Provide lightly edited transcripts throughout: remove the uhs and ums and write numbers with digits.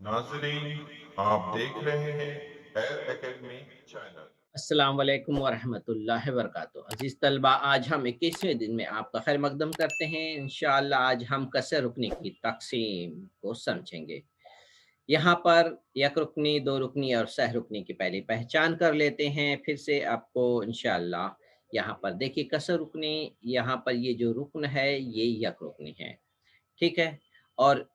नाजरीन, आप देख रहे हैं एयर एकेडमी चैनल। अस्सलाम वालेकुम वरहमतुल्लाहि वबरकातुहू। अज़ीज़ तलबा, आज हम 21वें दिन में आपका खैर मकदम करते हैं। इंशाअल्लाह आज हम कसर रुकनी की तक़सीम को समझेंगे। यहाँ पर यक रुकनी, दो रुकनी और सह रुकनी की पहले पहचान कर लेते हैं। फिर से आपको इंशाअल्लाह यहाँ पर देखिए कसर रुकनी, यहाँ पर ये जो रुकन है ये यक रुकनी है, ठीक है? और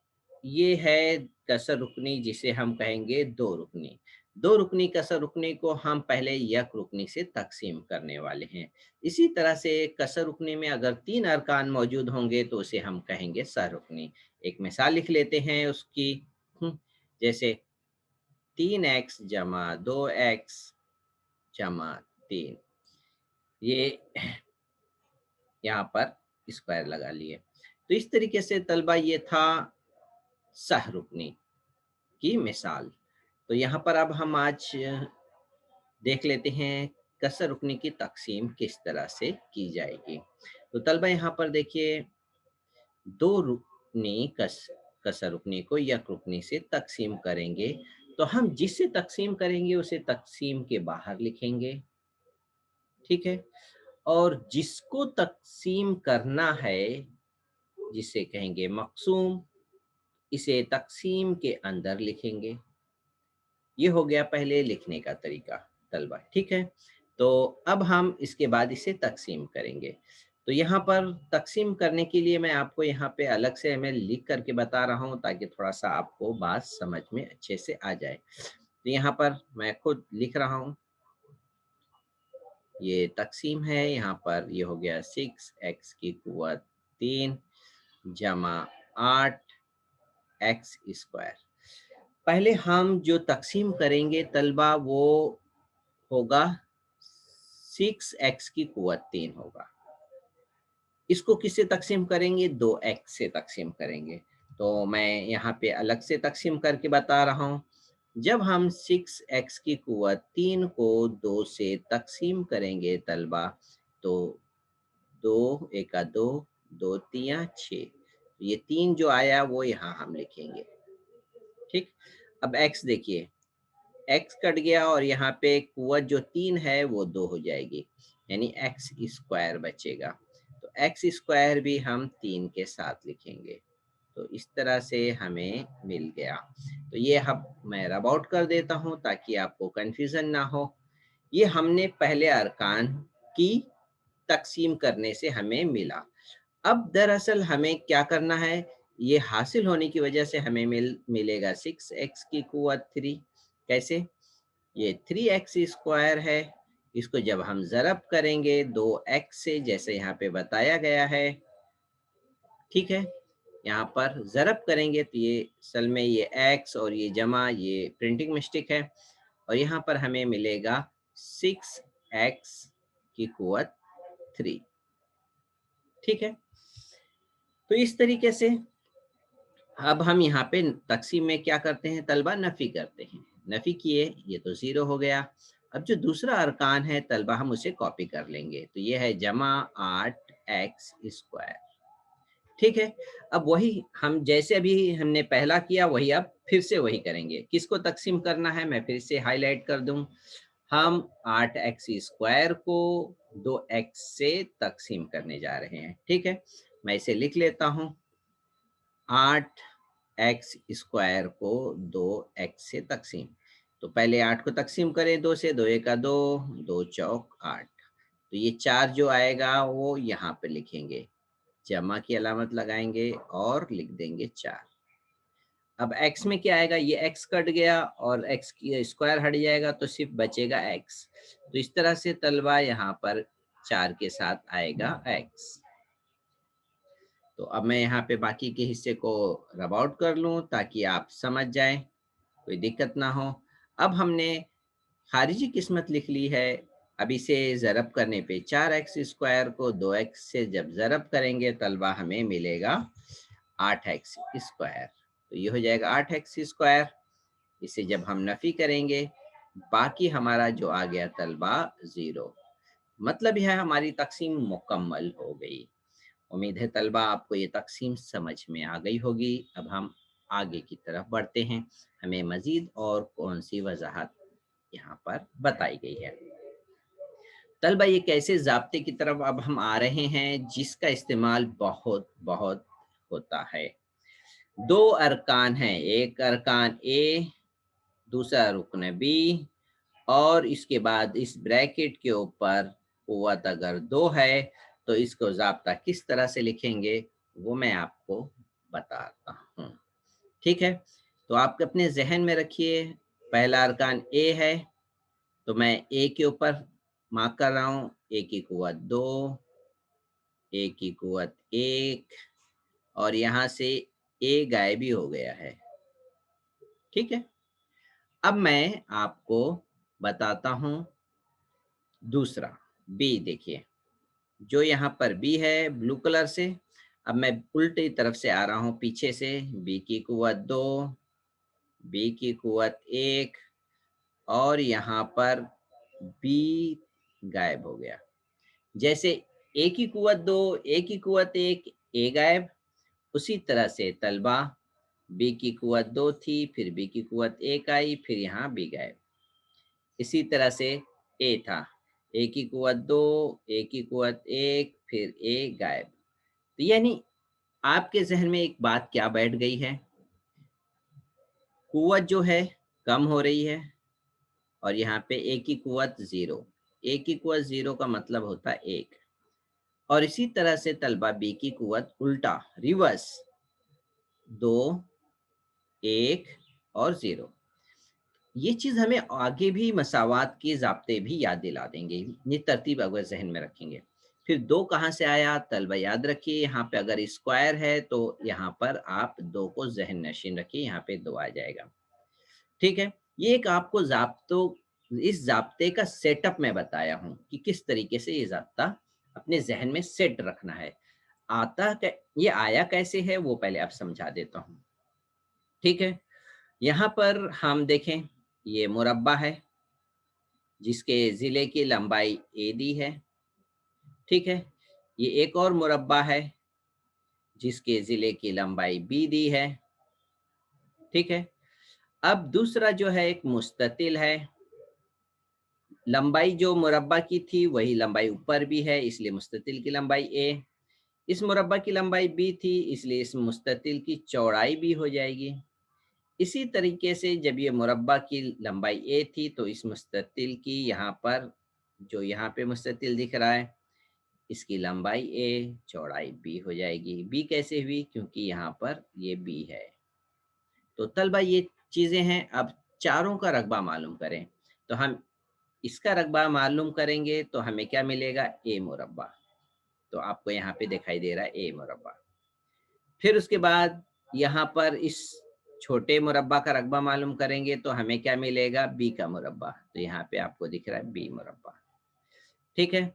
ये है कसर रुकनी जिसे हम कहेंगे दो रुकनी। दो रुकनी कसर रुकनी को हम पहले यक रुकनी से तक़सीम करने वाले हैं। इसी तरह से कसर रुकनी में अगर 3 अरकान मौजूद होंगे तो उसे हम कहेंगे सह रुकनी। एक मिसाल लिख लेते हैं उसकी। जैसे 3x जमा 2x जमा 3, ये यहाँ पर स्क्वायर लगा लिए। तो इस तरीके से तलबा ये था सह रुकनी की मिसाल। तो यहाँ पर अब हम आज देख लेते हैं कसर रुकनी की तक़सीम किस तरह से की जाएगी। तो तलबा यहाँ पर देखिए, दो रुकनी कसर रुकनी को यक रुकनी से तक़सीम करेंगे, तो हम जिससे तक़सीम करेंगे उसे तक़सीम के बाहर लिखेंगे, ठीक है? और जिसको तक़सीम करना है, जिसे कहेंगे मक़सूम, इसे तक़सीम के अंदर लिखेंगे। ये हो गया पहले लिखने का तरीका तलबा, ठीक है? तो अब हम इसके बाद इसे तक़सीम करेंगे। तो यहाँ पर तक़सीम करने के लिए मैं आपको यहाँ पे अलग से मैं लिख करके बता रहा हूँ ताकि थोड़ा-सा आपको बात समझ में अच्छे से आ जाए। तो यहाँ पर मैं खुद लिख रहा हूँ, ये तक़सीम है, यहाँ पर ये हो गया 6x की कुव्वत 3 जमा 8x स्क्वायर। पहले हम जो तक़सीम करेंगे तलबा वो होगा 6x की कुव्वत 3 होगा। इसको किससे तक़सीम करेंगे? 2x से तक़सीम करेंगे। तो मैं यहाँ पे अलग से तक़सीम करके बता रहा हूँ। जब हम 6x की कुव्वत 3 को 2 से तक़सीम करेंगे तलबा, तो 2 एका 2, 2 तिया 6। ये 3 जो आया वो यहाँ हम लिखेंगे, ठीक? अब x देखिए, x कट गया और यहाँ पे कुव्वत जो 3 है वो 2 हो जाएगी, यानी एक्स स्क्वायर बचेगा। तो एक्स स्क्वायर भी हम 3 के साथ लिखेंगे। तो इस तरह से हमें मिल गया। तो ये अब मैं रब आउट कर देता हूँ ताकि आपको कन्फ्यूज़न ना हो। ये हमने पहले अरकान की तक़सीम करने से हमें मिला। अब दरअसल हमें क्या करना है, ये हासिल होने की वजह से हमें मिलेगा 6x की कुव्वत 3। कैसे? ये 3x स्क्वायर है, इसको जब हम ज़रब करेंगे 2x से जैसे यहाँ पे बताया गया है, ठीक है? यहाँ पर ज़रब करेंगे तो ये असल में ये x और ये जमा, ये प्रिंटिंग मिस्टेक है, और यहाँ पर हमें मिलेगा 6x की कुव्वत 3, ठीक है? तो इस तरीके से अब हम यहाँ पे तक़सीम में क्या करते हैं तलबा, नफ़ी करते हैं। नफ़ी किए, ये तो 0 हो गया। अब जो दूसरा अरकान है तलबा हम उसे कॉपी कर लेंगे। तो ये है जमा 8x स्क्वायर, ठीक है? अब वही हम जैसे अभी हमने पहला किया वही अब फिर से वही करेंगे। किसको तक़सीम करना है मैं फिर से हाइलाइट कर दूँ। हम 8x स्क्वायर को 2x से तक़सीम करने जा रहे हैं, ठीक है? मैं इसे लिख लेता हूँ, 8x स्क्वायर को 2x से तक़सीम। तो पहले 8 को तक़सीम करें 2 से, 2 एका 2, 2 चौक 8। तो ये 4 जो आएगा वो यहाँ पे लिखेंगे, जमा की अलामत लगाएँगे और लिख देंगे 4। अब x में क्या आएगा, ये x कट गया और x की स्क्वायर हट जाएगा तो सिर्फ़ बचेगा x। तो इस तरह से तलबा यहाँ पर 4 के साथ आएगा x। तो अब मैं यहाँ पे बाकी के हिस्से को रब आउट कर लूँ ताकि आप समझ जाएँ, कोई दिक्कत ना हो। अब हमने ख़ारिजी किस्मत लिख ली है। अब इसे ज़रब करने पे 4x स्क्वायर को 2x से जब ज़रब करेंगे तलबा हमें मिलेगा 8x स्क्वायर। तो ये हो जाएगा 8x स्क्वायर। इसे जब हम नफ़ी करेंगे, बाकी हमारा जो आ गया तलबा 0। मतलब यह हमारी तक़सीम मुकम्मल हो गई। उम्मीद है तलबा आपको ये तक़सीम समझ में आ गई होगी। अब हम आगे की तरफ बढ़ते हैं। हमें मजीद और कौन सी वजाहत यहाँ पर बताई गई है। तलबा ये कैसे ज़ाब्ते की तरफ अब हम आ रहे हैं जिसका इस्तेमाल बहुत बहुत होता है। दो अरकान हैं, एक अरकान ए, दूसरा रुकन बी, और इसके बाद इस ब्रैकेट के ऊपर कुव्वत अगर 2 है तो इसको ज़ाब्ता किस तरह से लिखेंगे वो मैं आपको बताता हूँ। ठीक है, तो आप अपने जहन में रखिए, पहला अरकान ए है तो मैं ए के ऊपर मार्क कर रहा हूँ, ए की कुव्वत 2, ए की कुव्वत 1, और यहाँ से ए गायब ही हो गया है। ठीक है, अब मैं आपको बताता हूँ दूसरा बी। देखिए जो यहाँ पर बी है ब्लू कलर से, अब मैं उल्टी तरफ से आ रहा हूँ पीछे से, बी की कुव्वत 2, बी की कुव्वत 1, और यहाँ पर बी गायब हो गया। जैसे ए की कुव्वत 2, ए की कुव्वत 1, ए गायब, उसी तरह से तलबा बी की कुव्वत 2 थी, फिर बी की कुव्वत 1 आई, फिर यहाँ बी गायब। इसी तरह से ए था, ए की कुव्वत 2, ए की कुव्वत 1, फिर ए गायब। तो यानी आपके जहन में एक बात क्या बैठ गई है, कुव्वत जो है कम हो रही है, और यहाँ पे ए की कुव्वत 0, ए की कुव्वत 0 का मतलब होता है 1, और इसी तरह से तलबा बी की कुव्वत उल्टा रिवर्स 2, 1 और 0। ये चीज़ हमें आगे भी मसावात के ज़ाब्ते भी याद दिला देंगे, ये तरतीब अगर जहन में रखेंगे। फिर 2 कहाँ से आया तलबा, याद रखिए यहाँ पे अगर स्क्वायर है तो यहाँ पर आप 2 को जहन नशीन रखिए, यहाँ पे 2 आ जाएगा। ठीक है, ये एक आपको इस ज़ाब्ते का सेटअप मैं बताया हूँ कि किस तरीके से ये ज़ाब्ता अपने जहन में सेट रखना है। ये आया कैसे है वो पहले आप समझा देता हूँ। ठीक है, यहाँ पर हम देखें, ये मुरब्बा है जिसके ज़िले की लंबाई ए दी है। ठीक है, ये एक और मुरब्बा है जिसके ज़िले की लंबाई बी दी है। ठीक है, अब दूसरा जो है एक मुस्ततिल है, लंबाई जो मुरब्बा की थी वही लंबाई ऊपर भी है, इसलिए मुस्ततिल की लंबाई ए। इस मुरब्बा की लंबाई बी थी, इसलिए इस मुस्ततिल की चौड़ाई बी हो जाएगी। इसी तरीके से जब ये मुरब्बा की लंबाई ए थी तो इस मुस्ततिल की यहाँ पर जो यहाँ पे मुस्ततिल दिख रहा है इसकी लंबाई ए, चौड़ाई बी हो जाएगी। बी कैसे हुई, क्योंकि यहाँ पर ये बी है। तो तलबा ये चीज़ें हैं। अब चारों का रकबा मालूम करें, तो हम इसका रकबा मालूम करेंगे तो हमें क्या मिलेगा, ए मुरब्बा। तो आपको यहाँ पे दिखाई दे रहा है ए मुरब्बा। फिर उसके बाद यहाँ पर इस छोटे मुरब्बा का रकबा मालूम करेंगे तो हमें क्या मिलेगा, बी का मुरब्बा। तो यहाँ पे आपको दिख रहा है बी मुरब्बा। ठीक है,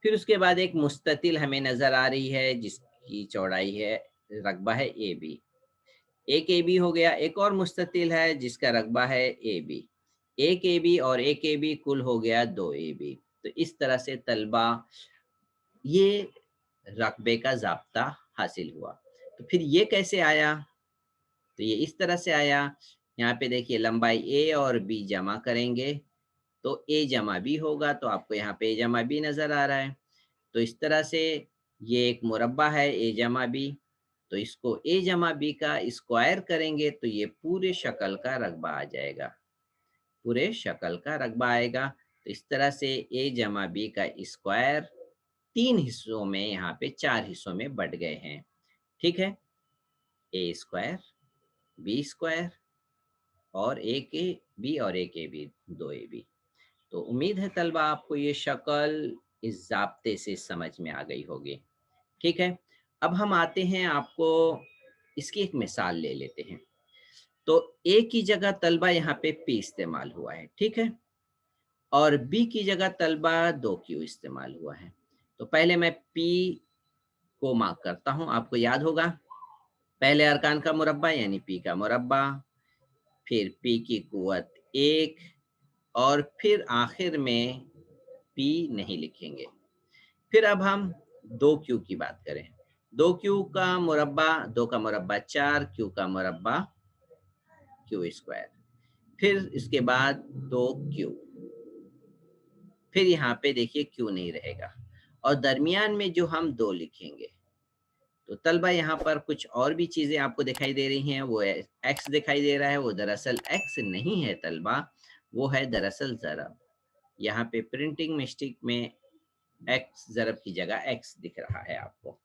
फिर उसके बाद एक मुस्ततिल हमें नज़र आ रही है जिसकी चौड़ाई है, रकबा है ए बी। एक ए बी हो गया, एक और मुस्ततिल है जिसका रकबा है ए बी। एक ए बी और एक ए बी कुल हो गया 2 ए बी। तो इस तरह से तलबा ये रकबे का ज़ाब्ता हासिल हुआ। तो फिर ये कैसे आया, तो ये इस तरह से आया। यहाँ पे देखिए लंबाई ए और बी जमा करेंगे तो ए जमा बी होगा, तो आपको यहाँ पे ए जमा बी नज़र आ रहा है। तो इस तरह से ये एक मुरब्बा है ए जमा बी, तो इसको ए जमा बी का स्क्वायर करेंगे तो ये पूरे शक्ल का रकबा आ जाएगा, पूरे शक्ल का रकबा आएगा। तो इस तरह से ए जमा बी का स्क्वायर 3 हिस्सों में, यहाँ पे 4 हिस्सों में बट गए हैं। ठीक है, ए स्क्वायर, बी स्क्वायर और एक ए बी और एक ए बी, 2 ए बी। तो उम्मीद है तलबा आपको ये शक्ल इस ज़ाब्ते से समझ में आ गई होगी। ठीक है, अब हम आते हैं, आपको इसकी एक मिसाल ले लेते हैं। तो ए की जगह तलबा यहाँ पे पी इस्तेमाल हुआ है, ठीक है, और बी की जगह तलबा 2 क्यू इस्तेमाल हुआ है। तो पहले मैं पी को मार्क करता हूँ, आपको याद होगा पहले अरकान का मुरब्बा यानी पी का मुरब्बा, फिर पी की कुव्वत 1, और फिर आखिर में पी नहीं लिखेंगे। फिर अब हम 2 क्यू की बात करें। 2 क्यू का मुरब्बा, 2 का मुरब्बा 4, क्यू का मुरब्बा क्यू स्क्वायर, फिर इसके बाद 2q, फिर यहाँ पे देखिए q नहीं रहेगा और दरमियान में जो हम 2 लिखेंगे। तो तलबा यहाँ पर कुछ और भी चीज़ें आपको दिखाई दे रही हैं, वो x दिखाई दे रहा है, वो दरअसल x नहीं है तलबा, वो है दरअसल ज़रब। यहाँ पे प्रिंटिंग मिस्टेक में x ज़रब की जगह x दिख रहा है आपको।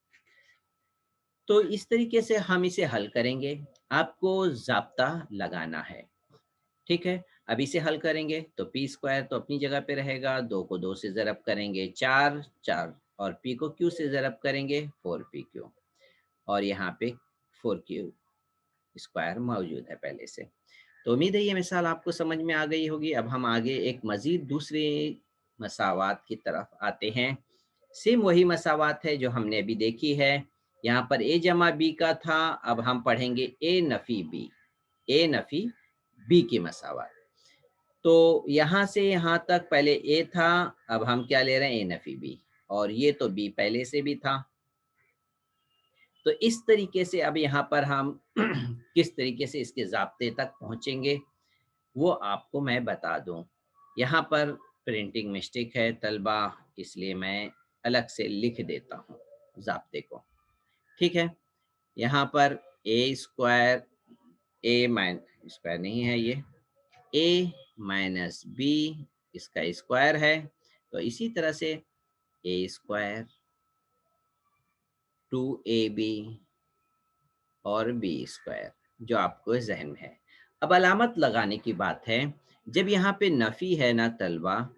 तो इस तरीके से हम इसे हल करेंगे, आपको ज़ाब्ता लगाना है, ठीक है। अब इसे हल करेंगे तो पी स्क्वायर तो अपनी जगह पे रहेगा, 2 को 2 से ज़रब करेंगे 4, 4 और p को q से ज़रब करेंगे 4pq, और यहाँ पे 4q स्क्वायर मौजूद है पहले से। तो उम्मीद है ये मिसाल आपको समझ में आ गई होगी। अब हम आगे एक मज़ीद दूसरे मसावात की तरफ आते हैं। सेम वही मसावात है जो हमने अभी देखी है। यहाँ पर a जमा b का था, अब हम पढ़ेंगे a नफ़ी b, a नफ़ी b की मसावात। तो यहाँ से यहाँ तक पहले a था, अब हम क्या ले रहे हैं, a नफ़ी b, और ये तो b पहले से भी था। तो इस तरीके से अब यहाँ पर हम किस तरीके से इसके ज़ाब्ते तक पहुँचेंगे वो आपको मैं बता दूँ। यहाँ पर प्रिंटिंग मिस्टेक है तलबा, इसलिए मैं अलग से लिख देता हूँ ज़ाब्ते को, ठीक है। यहाँ पर a square, a mine square नहीं है ये, a माइनस b इसका स्क्वायर है। तो इसी तरह से a स्क्वायर 2ab और b स्क्वायर जो आपको जहन में है। अब अलामत लगाने की बात है, जब यहाँ पे नफ़ी है ना तलबा,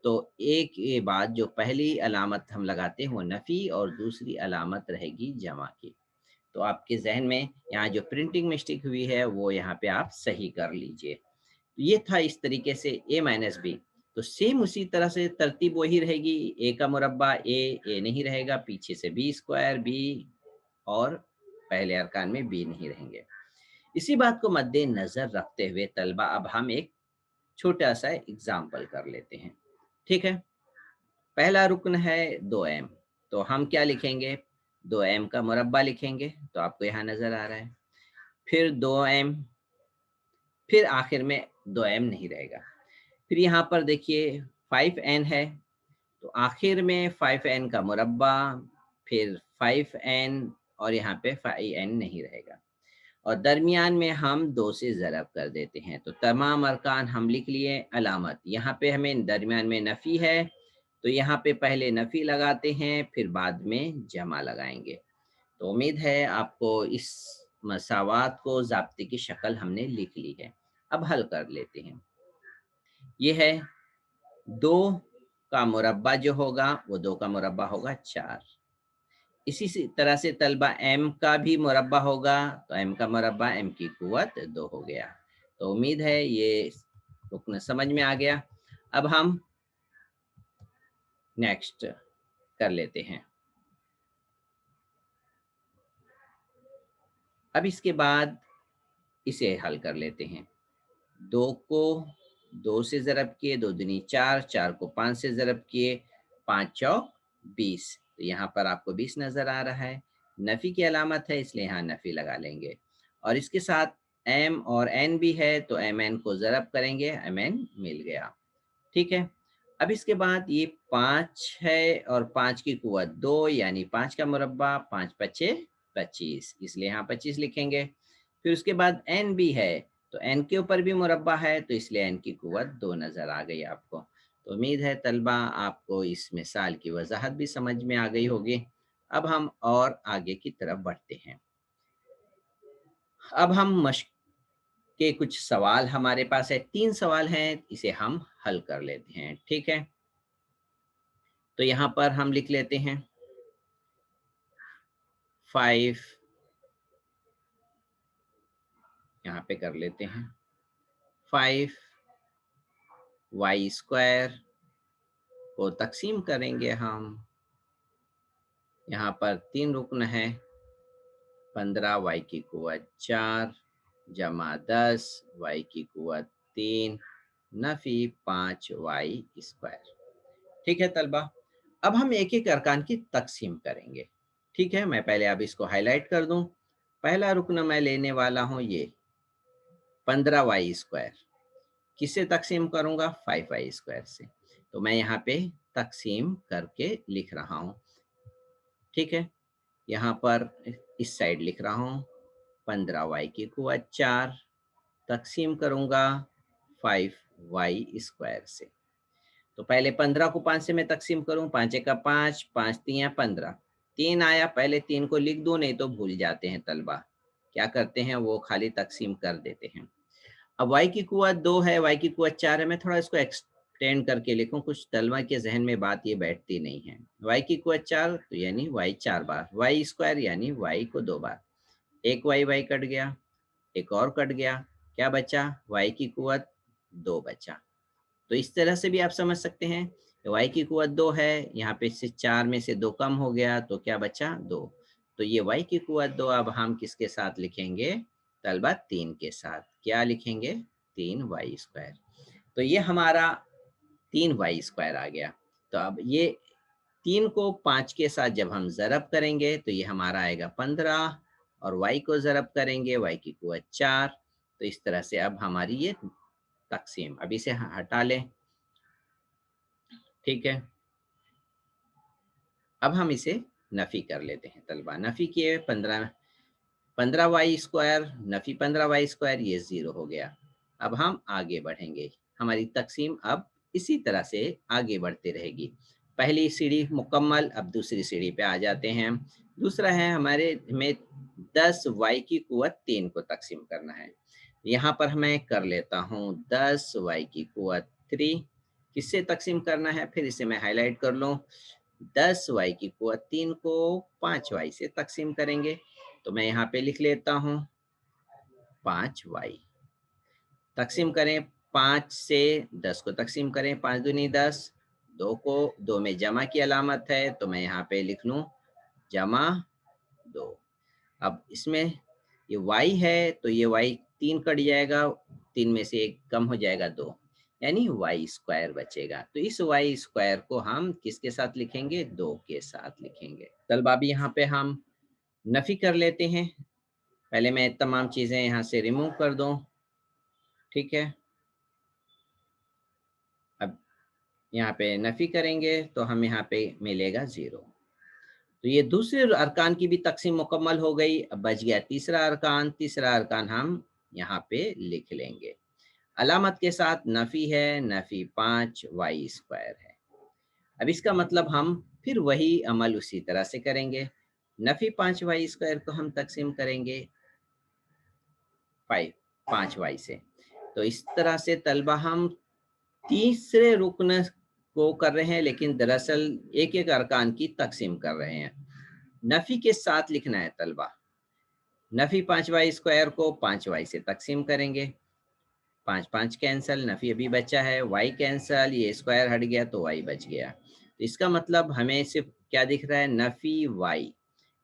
तो एक के बाद जो पहली अलामत हम लगाते हैं वो नफ़ी और दूसरी अलामत रहेगी जमा की। तो आपके जहन में यहाँ जो प्रिंटिंग मिस्टेक हुई है वो यहाँ पे आप सही कर लीजिए। तो ये था इस तरीके से a माइनस बी। तो सेम उसी तरह से तरतीब वही रहेगी, a का मुरब्बा a नहीं रहेगा, पीछे से b स्क्वायर b, और पहले अरकान में b नहीं रहेंगे। इसी बात को मद्देनजर रखते हुए तलबा अब हम एक छोटा सा एग्जाम्पल कर लेते हैं, ठीक है। पहला रुकन है 2m, तो हम क्या लिखेंगे, 2m का मुरब्बा लिखेंगे, तो आपको यहाँ नजर आ रहा है, फिर 2m, फिर आखिर में 2m नहीं रहेगा। फिर यहाँ पर देखिए 5n है, तो आखिर में 5n का मुरब्बा, फिर 5n और यहाँ पे 5n नहीं रहेगा, और दरमियान में हम 2 से ज़रब कर देते हैं। तो तमाम अरकान हम लिख लिए। अलामत यहाँ पे हमें दरमियान में नफ़ी है, तो यहाँ पे पहले नफ़ी लगाते हैं, फिर बाद में जमा लगाएंगे। तो उम्मीद है आपको इस मसावात को ज़ाब्ते की शक्ल हमने लिख ली है। अब हल कर लेते हैं। ये है 2 का मुरब्बा जो होगा वो 2 का मुरब्बा होगा 4। इसी तरह से तलबा m का भी मुरब्बा होगा, तो m का मुरब्बा m की कुव्वत 2 हो गया। तो उम्मीद है ये रुकन समझ में आ गया। अब हम नेक्स्ट कर लेते हैं। अब इसके बाद इसे हल कर लेते हैं। 2 को 2 से ज़रब किए, 2 दूनी 4, 4 को 5 से ज़रब किए, 5 चौक 20। तो यहाँ पर आपको 20 नज़र आ रहा है। नफ़ी की अलामत है इसलिए यहाँ नफ़ी लगा लेंगे, और इसके साथ m और n भी है, तो mn को ज़रब करेंगे, mn मिल गया, ठीक है। अब इसके बाद ये 5 है और 5 की कुव्वत 2, यानी 5 का मुरब्बा, 5 पच्चे 25, इसलिए यहाँ 25 लिखेंगे। फिर उसके बाद n भी है, तो n के ऊपर भी मुरब्बा है, तो इसलिए n की कुव्वत 2 नज़र आ गई आपको। तो उम्मीद है तलबा आपको इस मिसाल की वजाहत भी समझ में आ गई होगी। अब हम और आगे की तरफ बढ़ते हैं। अब हम मश्क के कुछ सवाल हमारे पास है, 3 सवाल हैं, इसे हम हल कर लेते हैं, ठीक है। तो यहाँ पर हम लिख लेते हैं 5, यहाँ पे कर लेते हैं 5y स्क्वायर को तकसीम करेंगे हम, यहाँ पर 3 रुकन है, 15y की कुव्वत 4 जमा 10 y की कुव्वत 3 नफी 5y स्क्वायर, ठीक है तलबा। अब हम एक एक अरकान की तकसीम करेंगे, ठीक है। मैं पहले अब इसको हाईलाइट कर दूं। पहला रुकन मैं लेने वाला हूं ये 15y², किससे तकसीम करूंगा? 5y² से। तो मैं यहाँ पे तकसीम करके लिख रहा हूँ, ठीक है। यहाँ पर इस साइड लिख रहा हूँ 15y⁴ तकसीम करूंगा 5y² से। तो पहले 15 को 5 से मैं तकसीम करूं, 5 का 5, 5 3 15, 3 आया, पहले 3 को लिख दूं, नहीं तो भूल जाते हैं तलबा, क्या करते हैं वो खाली तकसीम कर देते हैं। अब y की कुव्वत 2 है, y की कुव्वत 4 है, मैं थोड़ा इसको एक्सटेंड करके लिखूं, कुछ तलबा के जहन में बात ये बैठती नहीं है। y की कुव्वत 4 तो यानी y 4 बार, y² यानी y को 2 बार, एक y कट गया, एक और कट गया, क्या बचा? y की कुव्वत 2 बचा। तो इस तरह से भी आप समझ सकते हैं कि y की कुव्वत 2 है, यहाँ पे से 4 में से 2 कम हो गया तो क्या बचा? 2। तो ये y की कुव्वत 2 अब हम किसके साथ लिखेंगे तलबा? 3 के साथ। क्या लिखेंगे? 3y²। तो ये हमारा 3y² आ गया। तो अब ये 3 को 5 के साथ जब हम ज़रब करेंगे तो ये हमारा आएगा 15, और y को ज़रब करेंगे, y की कुव्वत 4। तो इस तरह से अब हमारी ये तकसीम, अब इसे हटा लें, ठीक है। अब हम इसे नफ़ी कर लेते हैं तलबा। नफ़ी किए 15y², नफ़ी 15y², ये 0 हो गया। अब हम आगे बढ़ेंगे, हमारी तकसीम अब इसी तरह से आगे बढ़ती रहेगी। पहली सीढ़ी मुकम्मल, अब दूसरी सीढ़ी पे आ जाते हैं। दूसरा है हमारे में 10y की कुव्वत 3 को तकसीम करना है। यहाँ पर मैं कर लेता हूँ 10y की कुव्वत 3 किससे तकसीम करना है, फिर इसे मैं हाईलाइट कर लूँ। 10y की कुव्वत 3 को 5y से तकसीम करेंगे, तो मैं यहाँ पे लिख लेता हूँ 5y। तकसीम करें 5 से 10 को तकसीम करें, 5 दूनी 10, 2 को 2 में जमा की अलामत है, तो मैं यहाँ पे लिख लूँ जमा 2। अब इसमें ये y है तो ये y 3 कट जाएगा, 3 में से 1 कम हो जाएगा 2, यानी y² बचेगा। तो इस y² को हम किसके साथ लिखेंगे? 2 के साथ लिखेंगे। तलबा अभी यहाँ पे हम नफ़ी कर लेते हैं। पहले मैं तमाम चीज़ें यहाँ से रिमूव कर दूँ, ठीक है। अब यहाँ पे नफ़ी करेंगे तो हम यहाँ पे मिलेगा 0। तो ये दूसरे अरकान की भी तकसीम मुकम्मल हो गई। अब बच गया तीसरा अरकान। तीसरा अरकान हम यहाँ पे लिख लेंगे, अलामत के साथ नफ़ी है, नफ़ी 5y² है। अब इसका मतलब हम फिर वही अमल उसी तरह से करेंगे। नफ़ी 5y² को हम तकसीम करेंगे 5y से। तो इस तरह से तलबा हम तीसरे रुकन को कर रहे हैं, लेकिन दरअसल एक एक अरकान की तकसीम कर रहे हैं। नफ़ी के साथ लिखना है तलबा। नफ़ी 5y² को 5y से तकसीम करेंगे, 5 5 कैंसल, नफ़ी अभी बचा है, y कैंसल, ये स्क्वायर हट गया तो y बच गया। तो इसका मतलब हमें सिर्फ क्या दिख रहा है? नफ़ी y।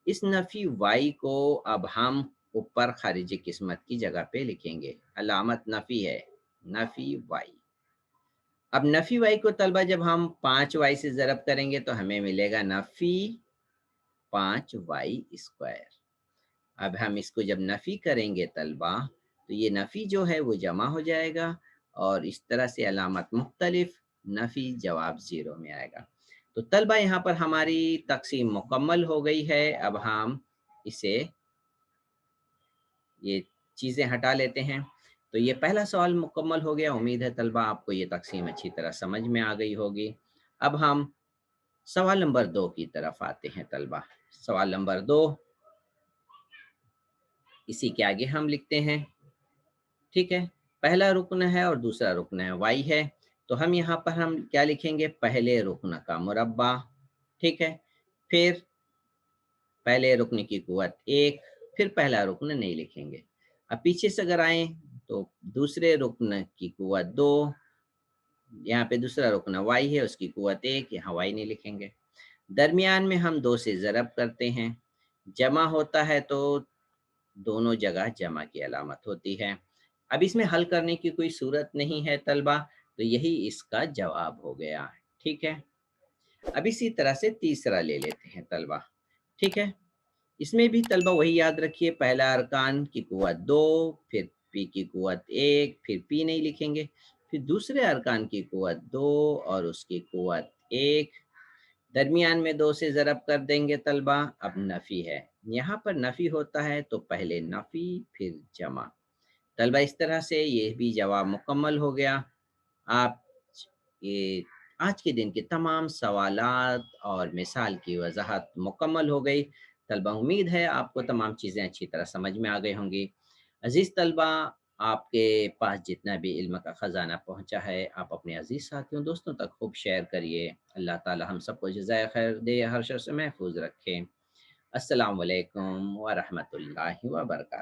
इस नफ़ी y को अब हम ऊपर खारिजी किस्मत की जगह पे लिखेंगे, अलामत नफ़ी है, नफ़ी y। अब नफ़ी y को तलबा जब हम 5y से ज़रब करेंगे तो हमें मिलेगा नफ़ी 5y²। अब हम इसको जब नफ़ी करेंगे तलबा तो ये नफ़ी जो है वो जमा हो जाएगा, और इस तरह से अलामत मुख्तलिफ, नफ़ी जवाब 0 में आएगा। तो तलबा यहाँ पर हमारी तकसीम मुकम्मल हो गई है। अब हम इसे ये चीज़ें हटा लेते हैं। तो ये पहला सवाल मुकम्मल हो गया। उम्मीद है तलबा आपको ये तकसीम अच्छी तरह समझ में आ गई होगी। अब हम सवाल नंबर 2 की तरफ आते हैं तलबा। सवाल नंबर 2 इसी के आगे हम लिखते हैं, ठीक है। पहला रुकन है और दूसरा रुकन है y है, तो हम यहाँ पर हम क्या लिखेंगे? पहले रुकन का मुरब्बा, ठीक है। फिर पहले रुकन की कुव्वत 1, फिर पहला रुकन नहीं लिखेंगे। अब पीछे से अगर आए तो दूसरे रुकन की कुव्वत 2, यहाँ पे दूसरा रुकन y है, उसकी कुव्वत 1, यहाँ y नहीं लिखेंगे। दरमियान में हम 2 से ज़रब करते हैं, जमा होता है तो दोनों जगह जमा की अलामत होती है। अब इसमें हल करने की कोई सूरत नहीं है तलबा, तो यही इसका जवाब हो गया, ठीक है। अब इसी तरह से तीसरा ले लेते हैं तलबा, ठीक है। इसमें भी तलबा वही याद रखिए, पहला अरकान की कुव्वत 2, फिर पी की कुव्वत 1, फिर पी नहीं लिखेंगे, फिर दूसरे अरकान की कुव्वत 2 और उसकी कुव्वत 1, दरमियान में 2 से ज़रब कर देंगे तलबा। अब नफ़ी है, यहाँ पर नफ़ी होता है तो पहले नफ़ी फिर जमा। तलबा इस तरह से ये भी जवाब मुकम्मल हो गया। आप ये आज के दिन के तमाम सवालात और मिसाल की वजाहत मुकम्मल हो गई। तलबा उम्मीद है आपको तमाम चीज़ें अच्छी तरह समझ में आ गई होंगी। अज़ीज़ तलबा, आपके पास जितना भी इल्म का ख़जाना पहुँचा है, आप अपने अज़ीज़ साथियों दोस्तों तक खूब शेयर करिए। अल्लाह ताला हम सबको जज़ाए खैर दे, हर शर से महफूज रखें। अस्सलामु अलैकुम व रहमतुल्लाहि व बरकातहू।